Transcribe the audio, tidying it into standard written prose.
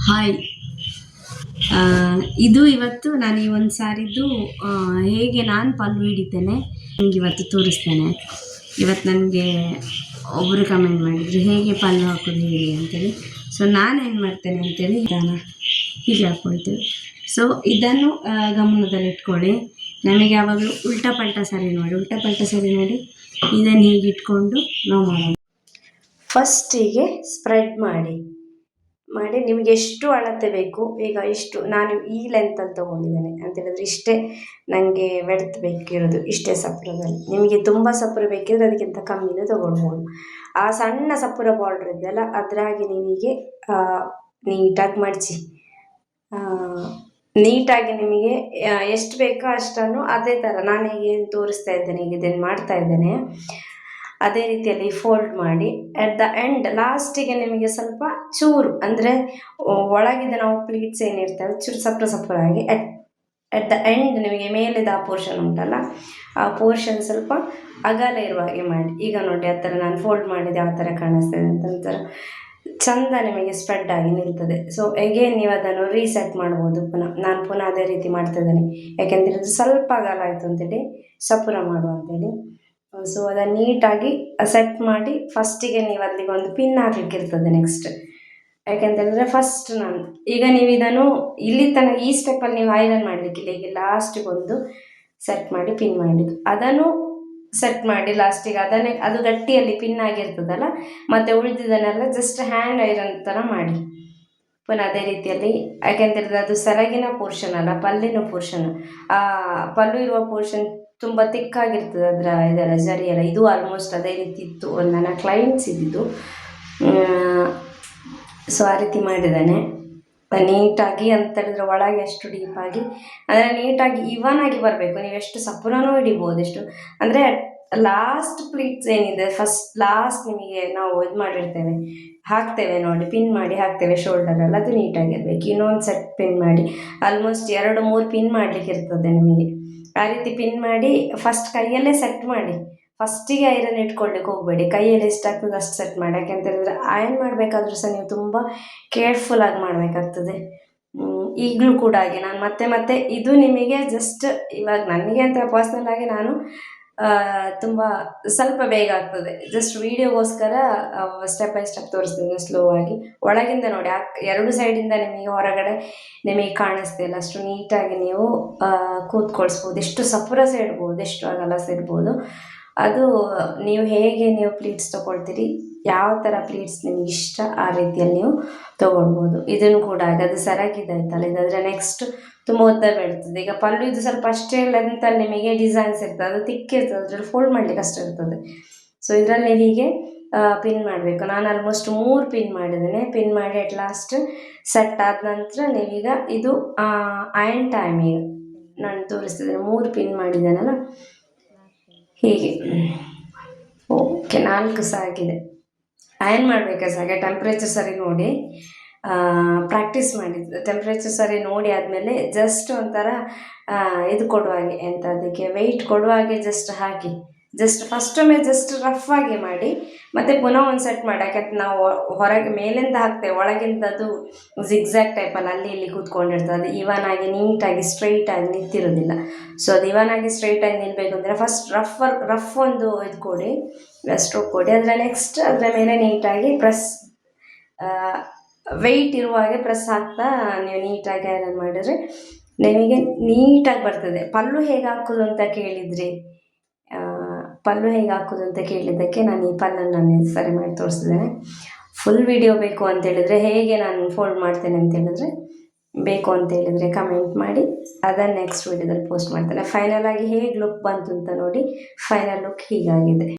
Hi. ಇದು ಇವತ್ತು ನಾನು ಈ ಒಂದು ಸಾರಿದ್ದು ಹೇಗೆ ನಾನು ಪಲ್ಲು ಹಿಡಿತೇನೆ ನಿಮ್ಗೆ ಇವತ್ತು ತೋರಿಸ್ತೇನೆ. ಇವತ್ತು ನನಗೆ ಒಬ್ಬರು ಕಮೆಂಟ್ ಮಾಡಿದರು ಹೇಗೆ ಪಲ್ಲು ಹಾಕೋದು ಹೇಳಿ ಅಂತೇಳಿ. ಸೊ ನಾನೇನು ಮಾಡ್ತೇನೆ ಅಂತೇಳಿ ಇದನ್ನು ಹೀಗೆ ಹಾಕ್ಕೊಳ್ತೇವೆ. ಸೊ ಇದನ್ನು ಗಮನದಲ್ಲಿಟ್ಕೊಳ್ಳಿ. ನಮಗೆ ಯಾವಾಗಲೂ ಉಲ್ಟಾ ಪಲ್ಟಾ ಸರಿ ನೋಡಿ ಇದನ್ನು ಹೀಗೆ ಇಟ್ಕೊಂಡು ನಾವು ಮಾಡೋದು. ಫಸ್ಟಿಗೆ ಸ್ಪ್ರೆಡ್ ಮಾಡಿ ನಿಮಗೆ ಎಷ್ಟು ಅಳತೆ ಬೇಕು. ಈಗ ಇಷ್ಟು ನಾನು ಈ ಲೆಂತಲ್ಲಿ ತೊಗೊಂಡಿದ್ದೇನೆ ಅಂತ ಹೇಳಿದ್ರೆ ಇಷ್ಟೇ ನನಗೆ ವೆಡ್ತ್ ಬೇಕಿರೋದು, ಇಷ್ಟೇ ಸಪುರದಲ್ಲಿ. ನಿಮಗೆ ತುಂಬ ಸಪುರ ಬೇಕಿದ್ರೆ ಅದಕ್ಕಿಂತ ಕಮ್ಮಿನೇ ತೊಗೊಳ್ಬೋದು. ಆ ಸಣ್ಣ ಸಪುರ ಬಾರ್ಡ್ರ್ ಇದೆಯಲ್ಲ ಅದರಾಗಿ ನೀವಿಗೆ ನೀಟಾಗಿ ಮಡಚಿ ನೀಟಾಗಿ ನಿಮಗೆ ಎಷ್ಟು ಬೇಕೋ ಅಷ್ಟನ್ನು ಅದೇ ಥರ ನಾನು ಏನು ತೋರಿಸ್ತಾ ಇದ್ದೇನೆ, ಈಗ ಇದನ್ನು ಮಾಡ್ತಾ ಇದ್ದೇನೆ ಅದೇ ರೀತಿಯಲ್ಲಿ ಫೋಲ್ಡ್ ಮಾಡಿ ಅಟ್ ದ ಎಂಡ್ ಲಾಸ್ಟಿಗೆ ನಿಮಗೆ ಸ್ವಲ್ಪ ಚೂರು ಅಂದರೆ ಒಳಗಿದ ನಾವು ಪ್ಲೀಟ್ಸ್ ಏನಿರ್ತವೆ ಚೂರು ಸಪ್ರಾಗಿ ಅಟ್ ದ ಎಂಡ್ ನಿಮಗೆ ಮೇಲಿದ ಆ ಪೋರ್ಷನ್ ಉಂಟಲ್ಲ ಆ ಪೋರ್ಷನ್ ಸ್ವಲ್ಪ ಅಗಲ ಇರುವ ಹಾಗೆ ಮಾಡಿ. ಈಗ ನೋಡಿ ಆ ಥರ ನಾನು ಫೋಲ್ಡ್ ಮಾಡಿದೆ ಆ ಥರ ಕಾಣಿಸ್ತದೆ ಅಂತ ಒಂಥರ ಚಂದ ನಿಮಗೆ ಸ್ಪ್ರೆಡ್ ಆಗಿ ನಿಲ್ತದೆ. ಸೊ ಎಗೇನ್ ನೀವು ಅದನ್ನು ರೀಸೆಟ್ ಮಾಡ್ಬೋದು ನಾನು ಪುನಃ ಅದೇ ರೀತಿ ಮಾಡ್ತಾ ಇದ್ದೇನೆ. ಯಾಕೆಂತೇಳಿದ್ರೆ ಸ್ವಲ್ಪ ಅಗಲ ಆಯಿತು ಅಂತೇಳಿ ಸಪುರ ಮಾಡುವ ಅಂತೇಳಿ. ಸೊ ಅದನ್ನು ನೀಟಾಗಿ ಸೆಟ್ ಮಾಡಿ ಫಸ್ಟಿಗೆ ನೀವು ಅಲ್ಲಿಗೆ ಒಂದು ಪಿನ್ ಹಾಕ್ಲಿಕ್ಕೆ ಇರ್ತದೆ ನೆಕ್ಸ್ಟ್. ಯಾಕೆಂತೇಳಿದ್ರೆ ಫಸ್ಟ್ ನಾನು ಈಗ ನೀವು ಇದನ್ನು ಇಲ್ಲಿ ತನಕ ಈ ಸ್ಟೆಪ್ಪಲ್ಲಿ ನೀವು ಐರನ್ ಮಾಡಲಿಕ್ಕಿಲ್ಲ. ಈಗ ಲಾಸ್ಟಿಗೆ ಒಂದು ಸೆಟ್ ಮಾಡಿ ಪಿನ್ ಮಾಡಿದ್ದು ಅದನ್ನು ಸೆಟ್ ಮಾಡಿ ಲಾಸ್ಟಿಗೆ ಅದು ಗಟ್ಟಿಯಲ್ಲಿ ಪಿನ್ ಆಗಿರ್ತದಲ್ಲ, ಮತ್ತು ಉಳಿದಿದ್ದನ್ನೆಲ್ಲ ಜಸ್ಟ್ ಹ್ಯಾಂಡ್ ಐರನ್ ಥರ ಮಾಡಿ ಪುನಃ ಅದೇ ರೀತಿಯಲ್ಲಿ. ಯಾಕೆಂತೇಳಿದ್ರೆ ಅದು ಸೆರಗಿನ ಪೋರ್ಷನ್ ಅಲ್ಲ, ಪಲ್ಲಿನ ಪೋರ್ಷನ್. ಆ ಪಲ್ಲು ಇರುವ ಪೋರ್ಷನ್ ತುಂಬ ತಿಕ್ಕಾಗಿರ್ತದೆ ಇದೆಲ್ಲ ಜರಿಯೆಲ್ಲ. ಇದು ಆಲ್ಮೋಸ್ಟ್ ಅದೇ ರೀತಿ ಇತ್ತು, ಒಂದು ನನ್ನ ಕ್ಲೈಂಟ್ಸ್ ಇದ್ದಿದ್ದು. ಸೊ ಆ ರೀತಿ ಮಾಡಿದ್ದಾನೆ ನೀಟಾಗಿ. ಅಂತ ಹೇಳಿದ್ರೆ ಒಳಗೆ ಅಷ್ಟು ಡೀಪಾಗಿ ಅಂದರೆ ನೀಟಾಗಿ ಇವನ್ ಆಗಿ ಬರಬೇಕು. ನೀವು ಎಷ್ಟು ಸಪುರನೂ ಹಿಡಿಬೋದು, ಎಷ್ಟು ಅಂದರೆ ಲಾಸ್ಟ್ ಪ್ಲೀಟ್ಸ್ ಏನಿದೆ ಫಸ್ಟ್ ಲಾಸ್ಟ್ ನಿಮಗೆ ನಾವು ಇದು ಮಾಡಿರ್ತೇವೆ ಹಾಕ್ತೇವೆ ನೋಡಿ, ಪಿನ್ ಮಾಡಿ ಹಾಕ್ತೇವೆ ಶೋಲ್ಡರಲ್ಲಿ, ಅದು ನೀಟಾಗಿರ್ಬೇಕು. ಇನ್ನೊಂದು ಸೆಟ್ ಪಿನ್ ಮಾಡಿ ಆಲ್ಮೋಸ್ಟ್ 2-3 ಪಿನ್ ಮಾಡಲಿಕ್ಕೆ ಇರ್ತದೆ ನಿಮಗೆ. ಆ ರೀತಿ ಪಿನ್ ಮಾಡಿ ಫಸ್ಟ್ ಕೈಯಲ್ಲೇ ಸೆಟ್ ಮಾಡಿ. ಫಸ್ಟಿಗೆ ಐರನ್ ಇಟ್ಕೊಳ್ಳಿಕ್ಕೆ ಹೋಗಬೇಡಿ, ಕೈಯಲ್ಲಿ ಎಷ್ಟಾಗ್ತದೆ ಅಷ್ಟು ಸೆಟ್ ಮಾಡಿ. ಯಾಕೆಂತೇಳಿದ್ರೆ ಐರನ್ ಮಾಡಬೇಕಾದ್ರೂ ಸಹ ನೀವು ತುಂಬ ಕೇರ್ಫುಲ್ಲಾಗಿ ಮಾಡಬೇಕಾಗ್ತದೆ. ಈಗಲೂ ಕೂಡ ಹಾಗೆ ನಾನು ಮತ್ತೆ ಇದು ನಿಮಗೆ ಜಸ್ಟ್ ಇವಾಗ ನನಗೆ ಅಂತ ಪರ್ಸ್ನಲ್ಲಾಗಿ ನಾನು ತುಂಬ ಸ್ವಲ್ಪ ಬೇಗ ಆಗ್ತದೆ, ಜಸ್ಟ್ ವೀಡಿಯೋಗೋಸ್ಕರ ಸ್ಟೆಪ್ ಬೈ ಸ್ಟೆಪ್ ತೋರಿಸ್ತೀನಿ ಸ್ಲೋ ಆಗಿ. ಒಳಗಿಂದ ನೋಡಿ ಎರಡು ಸೈಡಿಂದ ನಿಮಗೆ ಹೊರಗಡೆ ನಿಮಗೆ ಕಾಣಿಸ್ತಿಲ್ಲ ಅಷ್ಟು ನೀಟಾಗಿ ನೀವು ಕೂತ್ಕೊಳ್ಸ್ಬೋದು. ಎಷ್ಟು ಸಪುರ ಇಡ್ಬೋದು, ಎಷ್ಟು ಅಗಲ ಇಡ್ಬೋದು. ಅದು ನೀವು ಹೇಗೆ ನೀವು ಪ್ಲೀಟ್ಸ್ ತೊಗೊಳ್ತೀರಿ, ಯಾವ ಥರ ಪ್ಲೀಟ್ಸ್ ನಿಮ್ಗೆ ಇಷ್ಟ ಆ ರೀತಿಯಲ್ಲಿ ನೀವು ತೊಗೊಳ್ಬೋದು. ಇದನ್ನು ಕೂಡ ಅದು ಸೆರಗಿದಾಯ್ತಲ್ಲ, ಇದಾದರೆ ನೆಕ್ಸ್ಟ್ ತುಂಬ ಉದ್ದ ಬೀಳ್ತದೆ. ಈಗ ಪಲ್ಲು ಇದು ಸ್ವಲ್ಪ ಅಷ್ಟೇ ಲೆಂತಲ್ಲಿ ನಿಮಗೆ ಡಿಸೈನ್ಸ್ ಇರ್ತದೆ, ಅದು ತಿಕ್ಕಿರ್ತದೆ, ಅದ್ರಲ್ಲಿ ಫೋಲ್ಡ್ ಮಾಡಲಿಕ್ಕೆ ಅಷ್ಟು ಇರ್ತದೆ. ಸೊ ಇದರಲ್ಲಿ ಹೀಗೆ ಪಿನ್ ಮಾಡಬೇಕು. ನಾನು ಆಲ್ಮೋಸ್ಟ್ 3 ಪಿನ್ ಮಾಡಿದ್ದೇನೆ. ಪಿನ್ ಮಾಡಿ ಅಟ್ ಲಾಸ್ಟ್ ಸೆಟ್ ಆದ ನಂತರ ನೀವೀಗ ಇದು ಐರನ್ ಟೈಮ್ ಈಗ ನಾನು ತೋರಿಸ್ತಿದ್ದೇನೆ. 3 ಪಿನ್ ಮಾಡಿದ್ದೇನಲ್ಲ ಹೀಗೆ. ಓಕೆ 4 ಸಹ ಆಗಿದೆ. ಐರನ್ ಮಾಡಬೇಕಾದ್ರೆ ಹಾಗೆ ಟೆಂಪ್ರೇಚರ್ ಸರಿ ನೋಡಿ ಪ್ರಾಕ್ಟೀಸ್ ಮಾಡಿದ್ದು. ಟೆಂಪ್ರೇಚರ್ ಸರಿ ನೋಡಿ ಆದಮೇಲೆ ಜಸ್ಟ್ ಒಂಥರ ಇದು ಕೊಡುವ ಹಾಗೆ, ಎಂತ ಅದಕ್ಕೆ ವೆಯ್ಟ್ ಕೊಡುವ ಹಾಗೆ ಜಸ್ಟ್ ಹಾಕಿ, ಜಸ್ಟ್ ಫಸ್ಟೊಮ್ಮೆ ಜಸ್ಟ್ ರಫ್ ಆಗಿ ಮಾಡಿ ಮತ್ತು ಪುನಃ ಒಂದು ಸೆಟ್ ಮಾಡಿ. ಯಾಕೆಂದ್ರೆ ನಾವು ಹೊರಗೆ ಮೇಲಿಂದ ಹಾಕ್ತೇವೆ, ಒಳಗಿಂದ ಅದು ಜಿಗ್ಜ್ಯಾಗ್ ಟೈಪಲ್ಲಿ ಅಲ್ಲಿ ಇಲ್ಲಿ ಕೂತ್ಕೊಂಡಿರ್ತದೆ. ಅದು ಇವನ್ ಆಗಿ ನೀಟಾಗಿ ಸ್ಟ್ರೈಟಾಗಿ ನಿಂತಿರೋದಿಲ್ಲ. ಸೊ ಅದು ಇವನ್ ಆಗಿ ಸ್ಟ್ರೈಟಾಗಿ ನಿಲ್ಲಬೇಕು ಅಂದರೆ ಫಸ್ಟ್ ರಫ್ ಒಂದು ಇದು ಕೊಡಿ, ಸ್ಟ್ರೋಕ್ ಕೊಡಿ. ಅದರ ನೆಕ್ಸ್ಟ್ ಅದರ ಮೇಲೆ ನೀಟಾಗಿ ಪ್ರೆಸ್ ವೆಯ್ಟ್ ಇರುವ ಹಾಗೆ ಪ್ರೆಸ್ ಹಾಕ್ತಾ ನೀವು ನೀಟಾಗಿ ಐರನ್ ಮಾಡಿದರೆ ನಿಮಗೆ ನೀಟಾಗಿ ಬರ್ತದೆ. ಪಲ್ಲು ಹೇಗೆ ಹಾಕೋದು ಅಂತ ಕೇಳಿದ್ರಿ, ಪಲ್ಲು ಹೇಗೆ ಹಾಕೋದು ಅಂತ ಕೇಳಿದ್ದಕ್ಕೆ ನಾನು ಈ ಪಲ್ಲನ್ನು ನಾನು ಸರಿ ಮಾಡಿ ತೋರಿಸಿದ್ದೇನೆ. ಫುಲ್ ವಿಡಿಯೋ ಬೇಕು ಅಂತೇಳಿದರೆ, ಹೇಗೆ ನಾನು ಫೋಲ್ಡ್ ಮಾಡ್ತೇನೆ ಅಂತೇಳಿದರೆ ಬೇಕು ಅಂತೇಳಿದರೆ ಕಮೆಂಟ್ ಮಾಡಿ, ಅದನ್ನು ನೆಕ್ಸ್ಟ್ ವಿಡಿಯೋದಲ್ಲಿ ಪೋಸ್ಟ್ ಮಾಡ್ತೇನೆ. ಫೈನಲ್ ಆಗಿ ಹೇಗೆ ಲುಕ್ ಬಂತು ಅಂತ ನೋಡಿ. Final look ಹೀಗಾಗಿದೆ.